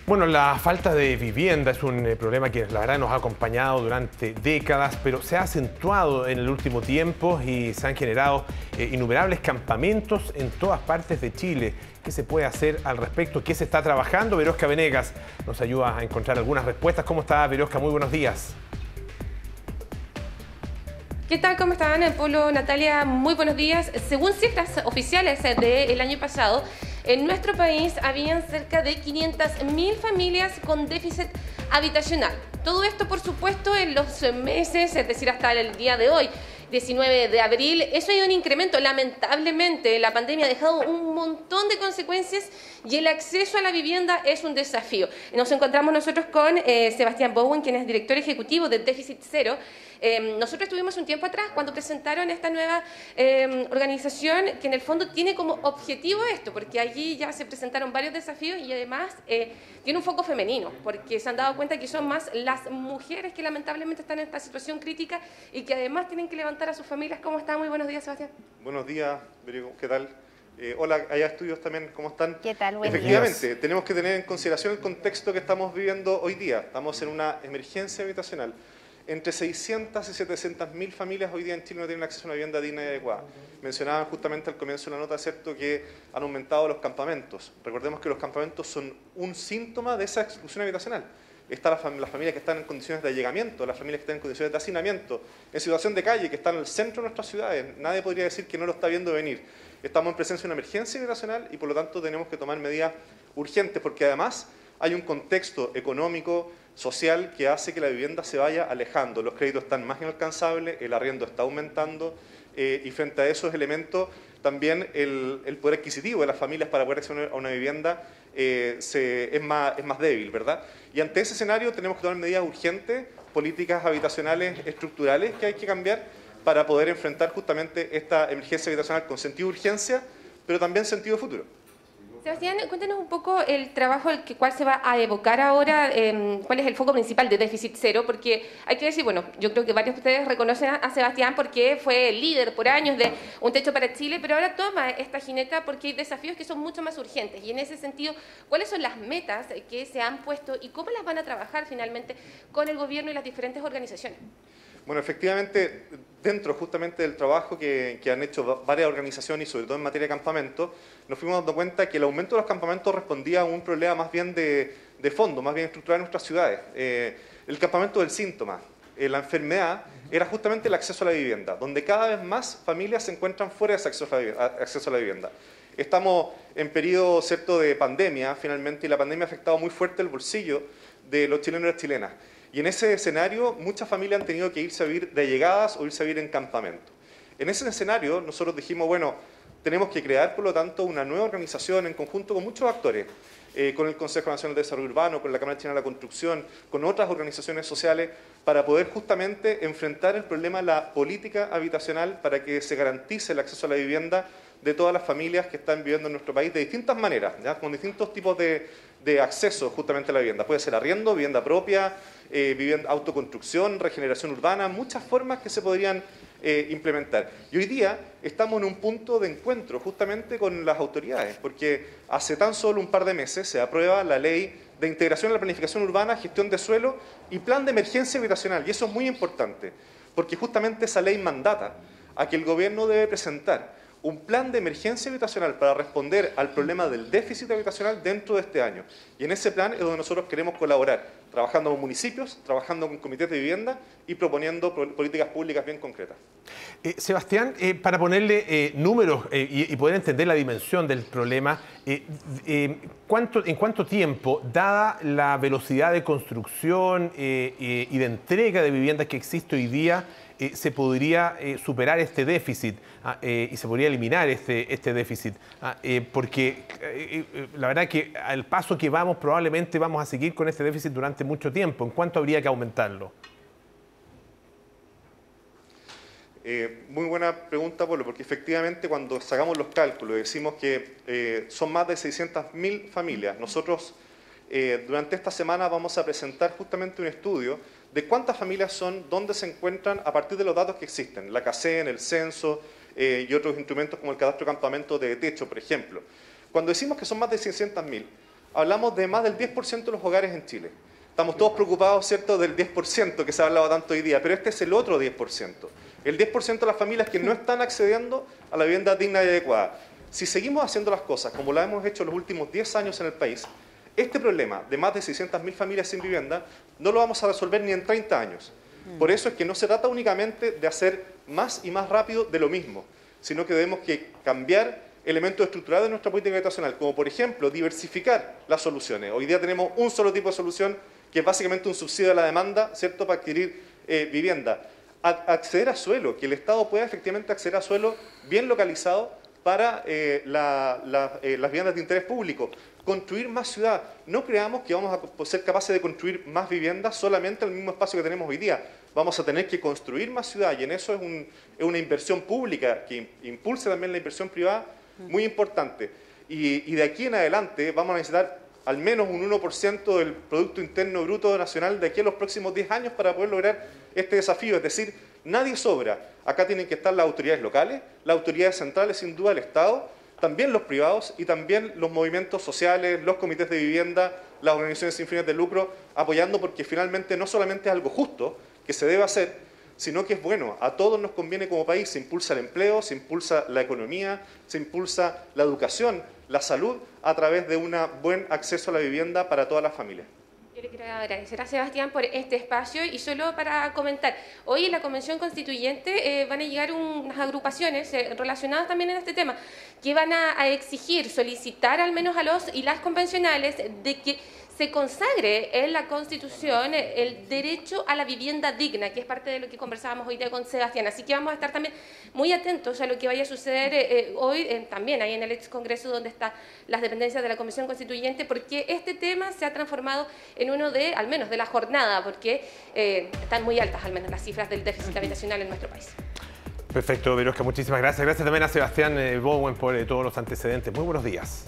Bueno, la falta de vivienda es un problema que la verdad nos ha acompañado durante décadas, pero se ha acentuado en el último tiempo y se han generado innumerables campamentos en todas partes de Chile. ¿Qué se puede hacer al respecto? ¿Qué se está trabajando? Verósca Venegas nos ayuda a encontrar algunas respuestas. ¿Cómo está, Verósca? Muy buenos días. ¿Qué tal? ¿Cómo están? Polo, Natalia, muy buenos días. Según cifras oficiales del año pasado, en nuestro país habían cerca de 500.000 familias con déficit habitacional. Todo esto, por supuesto, en los meses, es decir, hasta el día de hoy, 19 de abril, eso hay un incremento. Lamentablemente, la pandemia ha dejado un montón de consecuencias y el acceso a la vivienda es un desafío. Nos encontramos nosotros con Sebastián Bowen, quien es director ejecutivo de Déficit Cero. Nosotros estuvimos un tiempo atrás cuando presentaron esta nueva organización que en el fondo tiene como objetivo esto, porque allí ya se presentaron varios desafíos y además tiene un foco femenino, porque se han dado cuenta que son más las mujeres que lamentablemente están en esta situación crítica y que además tienen que levantar a sus familias. ¿Cómo está? Muy buenos días, Sebastián. Buenos días, ¿qué tal? Hola, allá estudios también, ¿cómo están? ¿Qué tal? Buenos Efectivamente, días. tenemos que tener en consideración el contexto que estamos viviendo hoy día. Estamos en una emergencia habitacional. Entre 600 y 700.000 familias hoy día en Chile no tienen acceso a una vivienda digna y adecuada. Mencionaban justamente al comienzo de la nota, ¿cierto?, que han aumentado los campamentos. Recordemos que los campamentos son un síntoma de esa exclusión habitacional. Están las familias que están en condiciones de allegamiento, las familias que están en condiciones de hacinamiento, en situación de calle, que están en el centro de nuestras ciudades. Nadie podría decir que no lo está viendo venir. Estamos en presencia de una emergencia habitacional y por lo tanto tenemos que tomar medidas urgentes, porque además hay un contexto económico, social, que hace que la vivienda se vaya alejando. Los créditos están más inalcanzables, el arriendo está aumentando y frente a esos elementos también el poder adquisitivo de las familias para poder acceder a una vivienda es más débil, ¿verdad? Y ante ese escenario tenemos que tomar medidas urgentes, políticas habitacionales estructurales que hay que cambiar para poder enfrentar justamente esta emergencia habitacional con sentido de urgencia, pero también sentido de futuro. Sebastián, cuéntanos un poco el trabajo al cual se va a evocar ahora, cuál es el foco principal de Déficit Cero, porque hay que decir, bueno, yo creo que varios de ustedes reconocen a Sebastián porque fue el líder por años de Un Techo para Chile, pero ahora toma esta jineta porque hay desafíos que son mucho más urgentes y en ese sentido, ¿cuáles son las metas que se han puesto y cómo las van a trabajar finalmente con el gobierno y las diferentes organizaciones? Bueno, efectivamente, dentro justamente del trabajo que han hecho varias organizaciones y sobre todo en materia de campamentos, nos fuimos dando cuenta que el aumento de los campamentos respondía a un problema más bien de fondo, más bien estructural en nuestras ciudades. El campamento del síntoma, la enfermedad, era justamente el acceso a la vivienda, donde cada vez más familias se encuentran fuera de ese acceso a la vivienda. Estamos en periodo, ¿cierto?, de pandemia, finalmente, y la pandemia ha afectado muy fuerte el bolsillo de los chilenos y las chilenas. Y en ese escenario, muchas familias han tenido que irse a vivir de allegadas o irse a vivir en campamento. En ese escenario, nosotros dijimos, bueno, tenemos que crear, por lo tanto, una nueva organización en conjunto con muchos actores, con el Consejo Nacional de Desarrollo Urbano, con la Cámara Chilena de la Construcción, con otras organizaciones sociales, para poder justamente enfrentar el problema de la política habitacional para que se garantice el acceso a la vivienda de todas las familias que están viviendo en nuestro país de distintas maneras, ¿ya?, con distintos tipos de acceso justamente a la vivienda. Puede ser arriendo, vivienda propia, autoconstrucción, regeneración urbana, muchas formas que se podrían implementar. Y hoy día estamos en un punto de encuentro justamente con las autoridades, porque hace tan solo un par de meses se aprueba la Ley de Integración a la Planificación Urbana, Gestión de Suelo y Plan de Emergencia Habitacional. Y eso es muy importante, porque justamente esa ley mandata a que el gobierno debe presentar un plan de emergencia habitacional para responder al problema del déficit habitacional dentro de este año. Y en ese plan es donde nosotros queremos colaborar, trabajando con municipios, trabajando con comités de vivienda y proponiendo políticas públicas bien concretas. Sebastián, para ponerle números y poder entender la dimensión del problema, ¿en cuánto tiempo, dada la velocidad de construcción y de entrega de viviendas que existe hoy día, se podría superar este déficit y se podría eliminar este déficit? Porque la verdad que al paso que vamos probablemente vamos a seguir con este déficit durante mucho tiempo. ¿En cuánto habría que aumentarlo? Muy buena pregunta, Polo, porque efectivamente cuando sacamos los cálculos decimos que son más de 600.000 familias. Nosotros durante esta semana vamos a presentar justamente un estudio de cuántas familias son, dónde se encuentran a partir de los datos que existen, la CACEN, el censo y otros instrumentos como el cadastro de campamento de techo, por ejemplo. Cuando decimos que son más de 600.000, hablamos de más del 10% de los hogares en Chile. Estamos todos preocupados, ¿cierto?, del 10% que se ha hablado tanto hoy día, pero este es el otro 10%. El 10% de las familias que no están accediendo a la vivienda digna y adecuada. Si seguimos haciendo las cosas como lo hemos hecho los últimos 10 años en el país, este problema de más de 600.000 familias sin vivienda no lo vamos a resolver ni en 30 años. Por eso es que no se trata únicamente de hacer más y más rápido de lo mismo, sino que debemos que cambiar elementos estructurales de nuestra política habitacional, como por ejemplo diversificar las soluciones. Hoy día tenemos un solo tipo de solución, que es básicamente un subsidio a la demanda, ¿cierto?, para adquirir vivienda. Acceder a suelo, que el Estado pueda efectivamente acceder a suelo bien localizado para las viviendas de interés público. Construir más ciudad. No creamos que vamos a ser capaces de construir más viviendas solamente en el mismo espacio que tenemos hoy día. Vamos a tener que construir más ciudad y en eso es una inversión pública que impulse también la inversión privada muy importante. Y de aquí en adelante vamos a necesitar al menos un 1% del Producto Interno Bruto Nacional de aquí a los próximos 10 años para poder lograr este desafío. Es decir, nadie sobra. Acá tienen que estar las autoridades locales, las autoridades centrales, sin duda el Estado, también los privados y también los movimientos sociales, los comités de vivienda, las organizaciones sin fines de lucro, apoyando porque finalmente no solamente es algo justo que se debe hacer, sino que es bueno. A todos nos conviene como país, se impulsa el empleo, se impulsa la economía, se impulsa la educación, la salud, a través de un buen acceso a la vivienda para todas las familias. Yo le quiero agradecer a Sebastián por este espacio y solo para comentar, hoy en la Convención Constituyente van a llegar unas agrupaciones relacionadas también en este tema, que van a exigir, solicitar al menos a los y las convencionales de que se consagre en la Constitución el derecho a la vivienda digna, que es parte de lo que conversábamos hoy día con Sebastián. Así que vamos a estar también muy atentos a lo que vaya a suceder hoy, también ahí en el ex Congreso donde están las dependencias de la Convención Constituyente, porque este tema se ha transformado en uno de, al menos de la jornada, porque están muy altas al menos las cifras del déficit habitacional en nuestro país. Perfecto, Verónica, muchísimas gracias. Gracias también a Sebastián Bowen por todos los antecedentes. Muy buenos días.